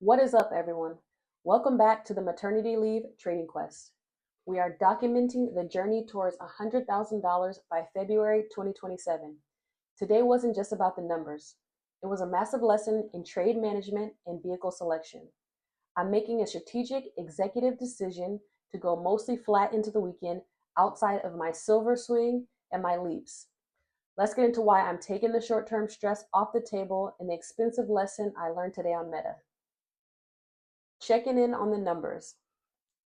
What is up, everyone? Welcome back to the Maternity Leave Trading Quest. We are documenting the journey towards $100,000 by February 2027. Today wasn't just about the numbers, it was a massive lesson in trade management and vehicle selection. I'm making a strategic executive decision to go mostly flat into the weekend outside of my silver swing and my leaps. Let's get into why I'm taking the short term stress off the table and the expensive lesson I learned today on Meta. Checking in on the numbers.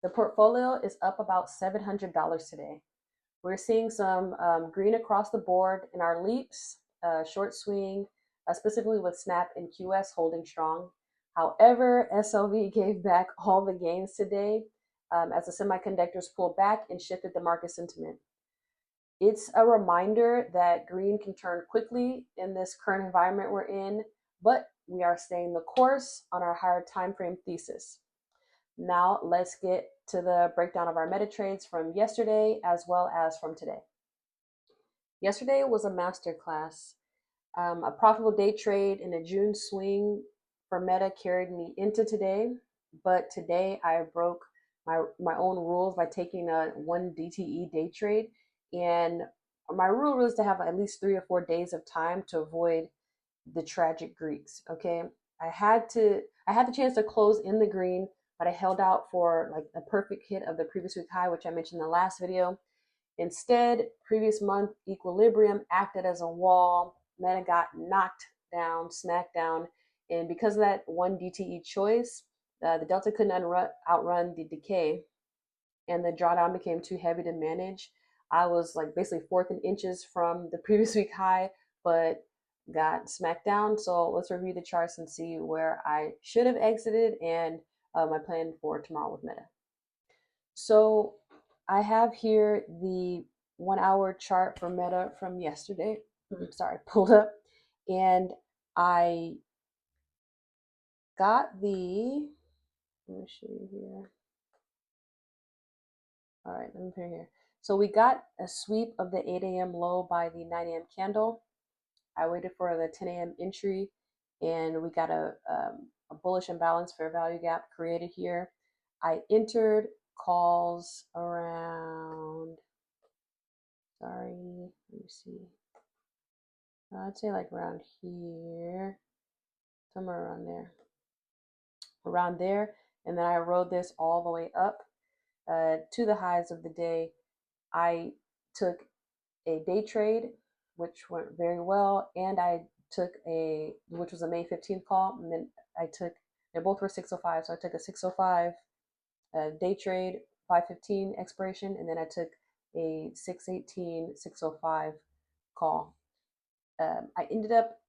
The portfolio is up about $700 today. We're seeing some green across the board in our leaps, short swing, specifically with Snap and QS holding strong. However, SLV gave back all the gains today as the semiconductors pulled back and shifted the market sentiment. It's a reminder that green can turn quickly in this current environment we're in, but we are staying the course on our higher time frame thesis. Now let's get to the breakdown of our meta trades from yesterday as well as from today. Yesterday was a masterclass. A profitable day trade in a June swing for Meta carried me into today, but today I broke my own rules by taking a 1 DTE day trade, and my rule was to have at least 3 or 4 days of time to avoid the tragic Greeks. Okay, I had the chance to close in the green, but I held out for like a perfect hit of the previous week high, which I mentioned in the last video. Instead, previous month equilibrium acted as a wall. Meta got knocked down, smacked down, and because of that 1 DTE choice, the delta couldn't outrun the decay, and the drawdown became too heavy to manage. I was like basically 4th in inches from the previous week high, but got smacked down. So let's review the charts and see where I should have exited and my plan for tomorrow with Meta. So I have here the 1 hour chart for Meta from yesterday. Pulled up, and I got the, let me show you here. All right, let me put it here. So we got a sweep of the 8 a.m. low by the 9 a.m. candle. I waited for the 10 a.m. entry, and we got a bullish imbalance fair value gap created here. I entered calls around, let me see. I'd say like around here, somewhere around there. And then I rode this all the way up to the highs of the day. I took a day trade, which went very well, and I took which was a May 15th call, and then they both were 605, so I took a 605 day trade, 515 expiration, and then I took a 618, 605 call. I ended up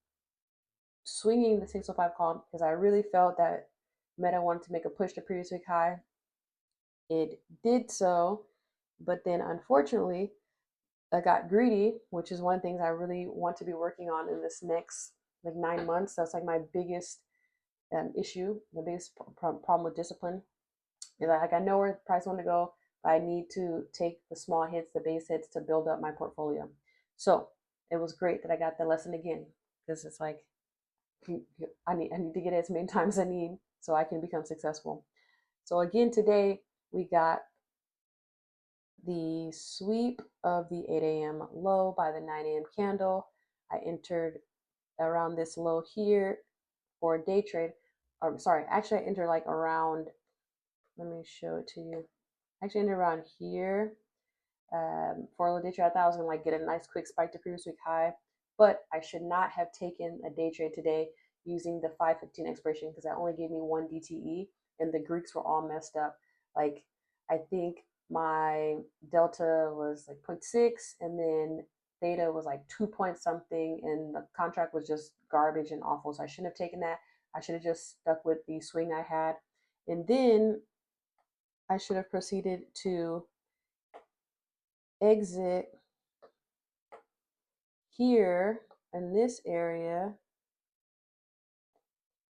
swinging the 605 call because I really felt that Meta wanted to make a push to previous week high. It did so, but then unfortunately, I got greedy, which is one of the things I really want to be working on in this next like 9 months. That's like my biggest issue, the biggest problem with discipline. Is like I know where the price want to go, but I need to take the small hits, the base hits to build up my portfolio. So it was great that I got that lesson again, because it's like I need to get it as many times as I need so I can become successful. So again, today we got the sweep of the 8 a.m. low by the 9 a.m. candle. I entered around this low here for a day trade. Actually I entered like around, let me show it to you. Actually entered around here for a day trade. I thought I was gonna like get a nice quick spike to previous week high, but I should not have taken a day trade today using the 515 expiration because that only gave me 1 DTE and the Greeks were all messed up. Like I think my delta was like 0.6 and then theta was like 2 point something, and the contract was just garbage and awful. So I shouldn't have taken that. I should have just stuck with the swing I had, and then I should have proceeded to exit here in this area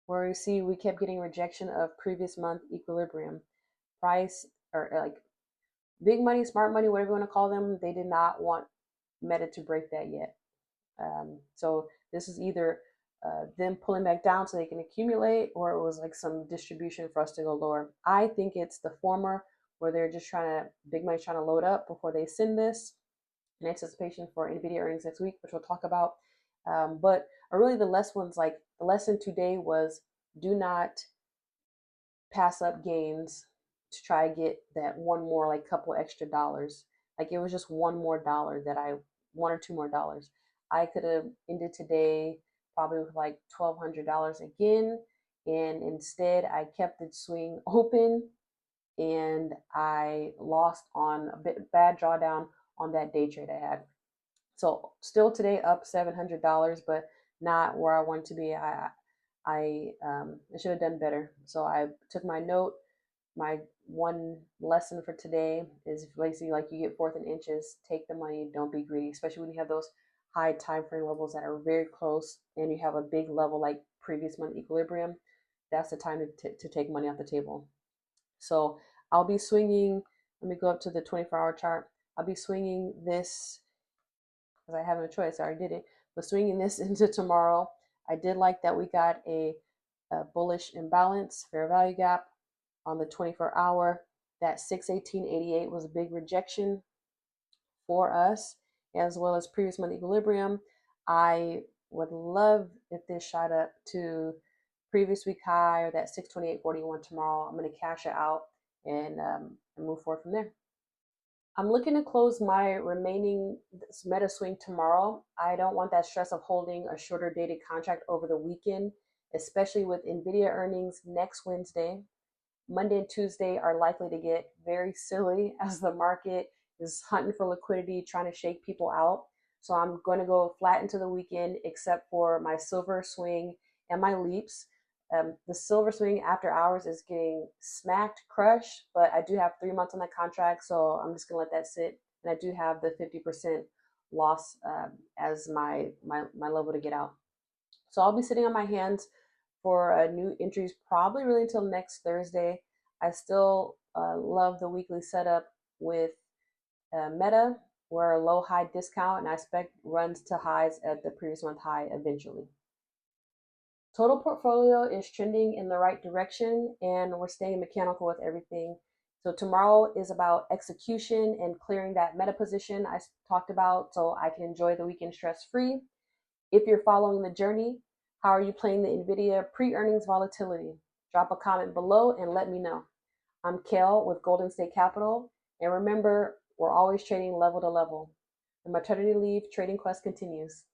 where you see we kept getting rejection of previous month equilibrium price, or like big money, smart money, whatever you want to call them. They did not want Meta to break that yet. So this is either them pulling back down so they can accumulate, or it was like some distribution for us to go lower. I think it's the former, where they're just big money's trying to load up before they send this in anticipation for NVIDIA earnings next week, which we'll talk about. But really the lesson today was, do not pass up gains to try to get that one more, like couple extra dollars. Like it was just one or two more dollars. I could have ended today probably with like $1,200 again. And instead I kept the swing open and I lost on a bad drawdown on that day trade I had. So still today up $700, but not where I want to be. I should have done better. So I took my note. My one lesson for today is basically like, you get fourth and inches, take the money, don't be greedy, especially when you have those high time frame levels that are very close and you have a big level like previous month equilibrium. That's the time to take money off the table. So I'll be swinging. Let me go up to the 24-hour chart. I'll be swinging this, because I have no choice, I already did it, but swinging this into tomorrow. I did like that we got a bullish imbalance, fair value gap on the 24-hour. That 618.88 was a big rejection for us, as well as previous month equilibrium. I would love if this shot up to previous week high, or that 628.41 tomorrow. I'm going to cash it out and move forward from there. I'm looking to close my remaining meta swing tomorrow. I don't want that stress of holding a shorter dated contract over the weekend, especially with NVIDIA earnings next Wednesday. Monday and Tuesday are likely to get very silly as the market is hunting for liquidity, trying to shake people out. So I'm going to go flat into the weekend, except for my silver swing and my leaps. The silver swing after hours is getting smacked, crushed, but I do have 3 months on that contract, so I'm just gonna let that sit. And I do have the 50% loss as my level to get out. So I'll be sitting on my hands for new entries probably really until next Thursday. I still love the weekly setup with Meta. We're a low high discount, and I expect runs to highs at the previous month high eventually. Total portfolio is trending in the right direction, and we're staying mechanical with everything. So tomorrow is about execution and clearing that meta position I talked about, so I can enjoy the weekend stress-free. If you're following the journey, how are you playing the NVIDIA pre-earnings volatility? Drop a comment below and let me know. I'm Kel with Golden State Capital, and remember, we're always trading level to level. The Maternity Leave Trading Quest continues.